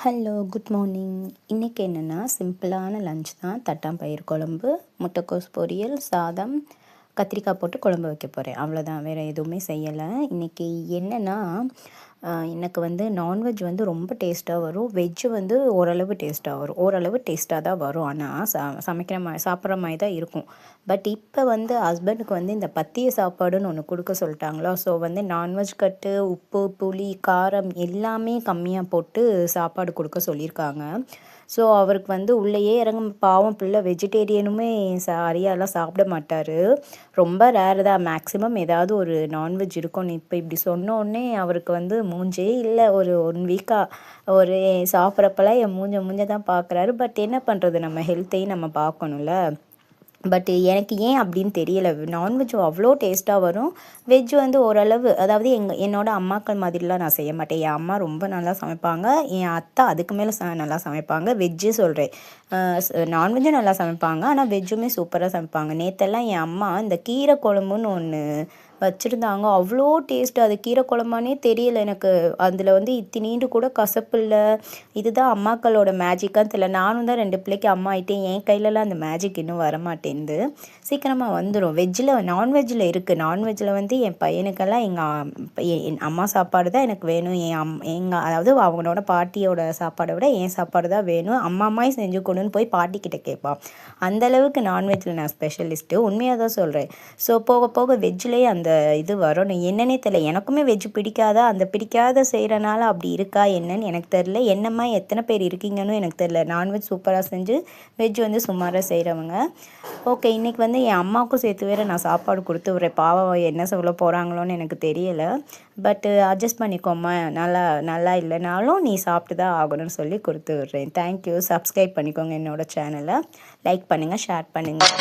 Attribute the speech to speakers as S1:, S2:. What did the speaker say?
S1: Hello, good morning. இன்றைக்கி என்னென்னா சிம்பிளான லஞ்ச் தான். தட்டாம்பயிறு குழம்பு, முட்டைக்கோஸ் பொரியல், சாதம், கத்திரிக்காய் போட்டு குழம்பு வைக்க போகிறேன். அவ்வளோதான், வேறு எதுவுமே செய்யலை. இன்றைக்கி என்னென்னா எனக்கு வந்து நான்வெஜ் வந்து ரொம்ப டேஸ்ட்டாக வரும். வெஜ்ஜு வந்து ஓரளவு டேஸ்ட்டாக வரும். ஓரளவு டேஸ்ட்டாக தான் வரும். ஆனால் சமைக்கிற சாப்பிட்ற மாதிரி தான் இருக்கும். பட் இப்போ வந்து ஹஸ்பண்டுக்கு வந்து இந்த பத்திய சாப்பாடுன்னு ஒன்று கொடுக்க சொல்லிட்டாங்களா. ஸோ வந்து நான்வெஜ் கட்டு, உப்பு, புளி, காரம் எல்லாமே கம்மியாக போட்டு சாப்பாடு கொடுக்க சொல்லியிருக்காங்க. ஸோ அவருக்கு வந்து உள்ளேயே இறங்க பாவம் பிள்ளை வெஜிடேரியனுமே சரியாலாம் சாப்பிட மாட்டார். ரொம்ப ரேரு தான். மேக்ஸிமம் ஏதாவது ஒரு நான்வெஜ் இருக்கும். இப்போ இப்படி சொன்னோடனே அவருக்கு வந்து மூஞ்சே இல்லை. ஒரு 1 வீக்காக ஒரு சாப்பிட்றப்பெல்லாம் என் மூஞ்ச தான் பார்க்குறாரு. பட் என்ன பண்ணுறது, நம்ம ஹெல்த்தையும் நம்ம பார்க்கணும்ல. பட் எனக்கு ஏன் அப்படின்னு தெரியலை. நான்வெஜ் அவ்வளோ டேஸ்ட்டாக வரும். வெஜ் வந்து ஓரளவு, அதாவது என்னோடய அம்மாக்கள் மாதிரிலாம் நான் செய்ய மாட்டேன். என் அம்மா ரொம்ப நல்லா சமைப்பாங்க. என் அத்தை அதுக்கு மேலே நல்லா சமைப்பாங்க. வெஜ்ஜு சொல்கிறேன். நான்வெஜ்ஜும் நல்லா சமைப்பாங்க, ஆனால் வெஜ்ஜுமே சூப்பராக சமைப்பாங்க. நேற்றெல்லாம் என் அம்மா இந்த கீரை குழம்புன்னு ஒன்று வச்சுருந்தாங்க. அவ்வளோ டேஸ்ட்டு. அது கீரை குழம்பானே தெரியலை எனக்கு. அதில் வந்து இத்தினீண்டு கூட கசப்பு இல்லை. இதுதான் அம்மாக்களோட மேஜிக்கான்னு தெரியல. நானும் தான் 2 பிள்ளைக்கு அம்மா ஆகிட்டேன். என் கையிலலாம் அந்த மேஜிக் இன்னும் வரமாட்டேங்குது. சீக்கிரமாக வந்துடும். நான்வெஜ்ஜில் இருக்குது. நான்வெஜ்ஜில் வந்து என் பையனுக்கெல்லாம் என் அம்மா சாப்பாடு தான் எனக்கு வேணும். அதாவது அவங்களோட பாட்டியோட சாப்பாடை விட என் சாப்பாடு தான் வேணும். அம்மாய் செஞ்சு கொடுன்னு போய் பாட்டிக்கிட்ட கேட்பான். அந்தளவுக்கு நான்வெஜ்ஜில் நான் ஸ்பெஷலிஸ்ட்டு. உண்மையாக தான் சொல்கிறேன். ஸோ போக போக வெஜ்ஜிலேயே அந்த இது வரும். என்னன்னே தெரியல. எனக்குமே வெஜ்ஜு பிடிக்காதா, அந்த பிடிக்காத செய்கிறனால அப்படி இருக்கா என்னன்னு எனக்கு தெரில. என்னம்மா எத்தனை பேர் இருக்கீங்கன்னு எனக்கு தெரில. நான்வெஜ் சூப்பராக செஞ்சு வெஜ் வந்து சுமாராக செய்கிறவங்க. ஓகே, இன்றைக்கி வந்து என் அம்மாவுக்கும் சேர்த்து வேறு நான் சாப்பாடு கொடுத்து விட்றேன். பாவம் என்ன சொல்ல போகிறாங்களோன்னு எனக்கு தெரியலை. பட்டு அட்ஜஸ்ட் பண்ணிக்கோம்மா, நல்லா இல்லைனாலும் நீ சாப்பிட்டு தான் ஆகணும்னு சொல்லி கொடுத்து விட்றேன். தேங்க்யூ. சப்ஸ்கிரைப் பண்ணிக்கோங்க என்னோடய சேனலை. லைக் பண்ணுங்கள், ஷேர் பண்ணுங்கள்.